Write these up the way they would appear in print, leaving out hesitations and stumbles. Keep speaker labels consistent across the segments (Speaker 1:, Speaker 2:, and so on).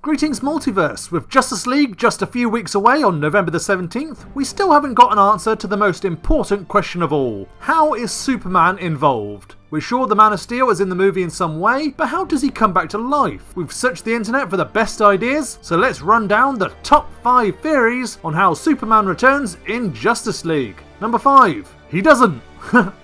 Speaker 1: Greetings Multiverse! With Justice League just a few weeks away on November the 17th, we still haven't got an answer to the most important question of all. How is Superman involved? We're sure the Man of Steel is in the movie in some way, but how does he come back to life? We've searched the internet for the best ideas, so let's run down the top 5 theories on how Superman returns in Justice League. Number 5. He doesn't.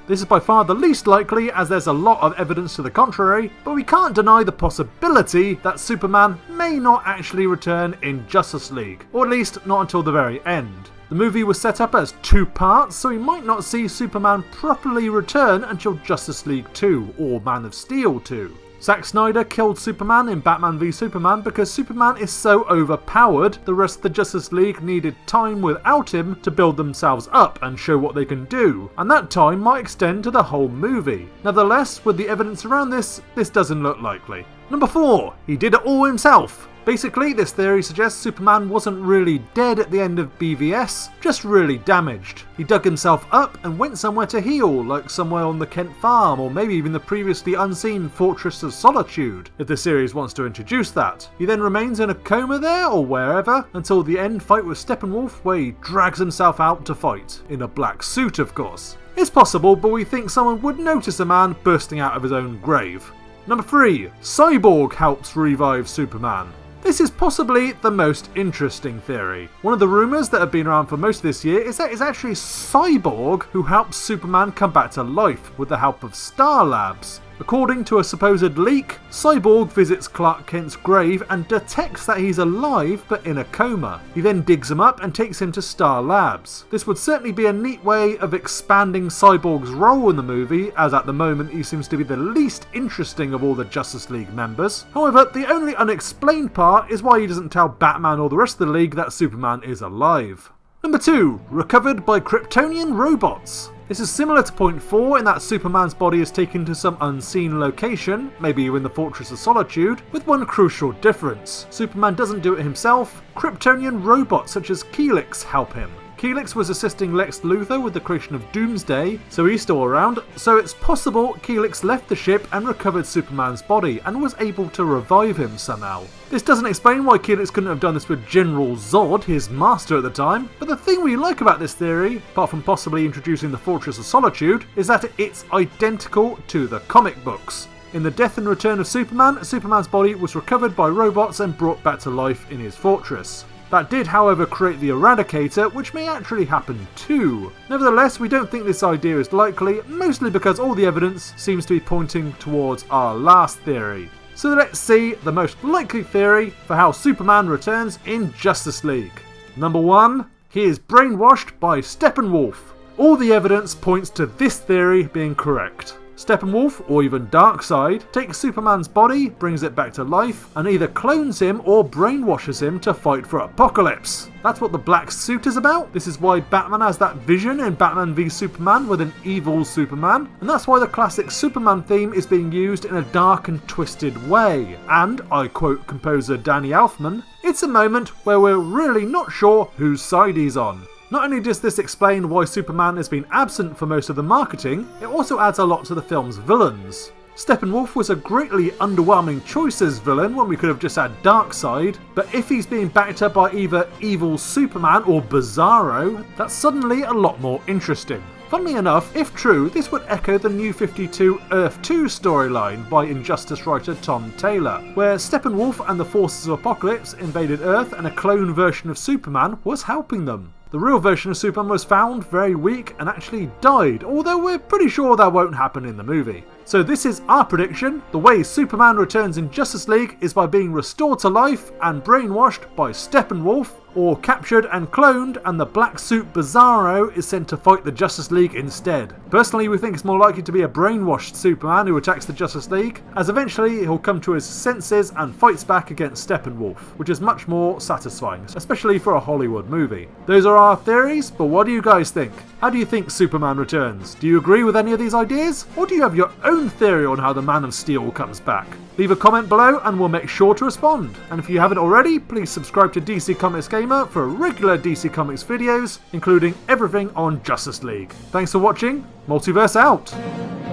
Speaker 1: This is by far the least likely, as there's a lot of evidence to the contrary, but we can't deny the possibility that Superman may not actually return in Justice League, or at least not until the very end. The movie was set up as 2 parts, so we might not see Superman properly return until Justice League 2 or Man of Steel 2. Zack Snyder killed Superman in Batman v Superman because Superman is so overpowered, the rest of the Justice League needed time without him to build themselves up and show what they can do, and that time might extend to the whole movie. Nevertheless, with the evidence around this doesn't look likely. Number 4. He did it all himself. Basically, this theory suggests Superman wasn't really dead at the end of BVS, just really damaged. He dug himself up and went somewhere to heal, like somewhere on the Kent farm, or maybe even the previously unseen Fortress of Solitude, if the series wants to introduce that. He then remains in a coma there, or wherever, until the end fight with Steppenwolf, where he drags himself out to fight. In a black suit, of course. It's possible, but we think someone would notice a man bursting out of his own grave. Number 3. Cyborg helps revive Superman. This is possibly the most interesting theory. One of the rumours that have been around for most of this year is that it's actually Cyborg who helps Superman come back to life with the help of Star Labs. According to a supposed leak, Cyborg visits Clark Kent's grave and detects that he's alive but in a coma. He then digs him up and takes him to Star Labs. This would certainly be a neat way of expanding Cyborg's role in the movie, as at the moment he seems to be the least interesting of all the Justice League members. However, the only unexplained part is why he doesn't tell Batman or the rest of the League that Superman is alive. Number 2. Recovered by Kryptonian robots. This is similar to point 4 in that Superman's body is taken to some unseen location, maybe in the Fortress of Solitude, with one crucial difference. Superman doesn't do it himself, Kryptonian robots such as Helix help him. Helix was assisting Lex Luthor with the creation of Doomsday, so he's still around, so it's possible Helix left the ship and recovered Superman's body and was able to revive him somehow. This doesn't explain why Helix couldn't have done this with General Zod, his master at the time, but the thing we like about this theory, apart from possibly introducing the Fortress of Solitude, is that it's identical to the comic books. In The Death and Return of Superman, Superman's body was recovered by robots and brought back to life in his fortress. That did, however, create the Eradicator, which may actually happen too. Nevertheless, we don't think this idea is likely, mostly because all the evidence seems to be pointing towards our last theory. So let's see the most likely theory for how Superman returns in Justice League. Number 1. He is brainwashed by Steppenwolf. All the evidence points to this theory being correct. Steppenwolf, or even Darkseid, takes Superman's body, brings it back to life, and either clones him or brainwashes him to fight for Apocalypse. That's what the black suit is about. This is why Batman has that vision in Batman v Superman with an evil Superman, and that's why the classic Superman theme is being used in a dark and twisted way. And, I quote composer Danny Elfman, "It's a moment where we're really not sure whose side he's on." Not only does this explain why Superman has been absent for most of the marketing, it also adds a lot to the film's villains. Steppenwolf was a greatly underwhelming choice as villain when we could have just had Darkseid, but if he's being backed up by either evil Superman or Bizarro, that's suddenly a lot more interesting. Funnily enough, if true, this would echo the New 52 Earth 2 storyline by Injustice writer Tom Taylor, where Steppenwolf and the forces of Apocalypse invaded Earth and a clone version of Superman was helping them. The real version of Superman was found very weak and actually died, although we're pretty sure that won't happen in the movie. So this is our prediction. The way Superman returns in Justice League is by being restored to life and brainwashed by Steppenwolf, or captured and cloned and the black suit Bizarro is sent to fight the Justice League instead. Personally, we think it's more likely to be a brainwashed Superman who attacks the Justice League, as eventually he'll come to his senses and fights back against Steppenwolf, which is much more satisfying, especially for a Hollywood movie. Those are our theories, but what do you guys think? How do you think Superman returns? Do you agree with any of these ideas? Or do you have your own theory on how the Man of Steel comes back? Leave a comment below and we'll make sure to respond. And if you haven't already, please subscribe to DC Comics Gamer for regular DC Comics videos, including everything on Justice League. Thanks for watching, Multiverse out!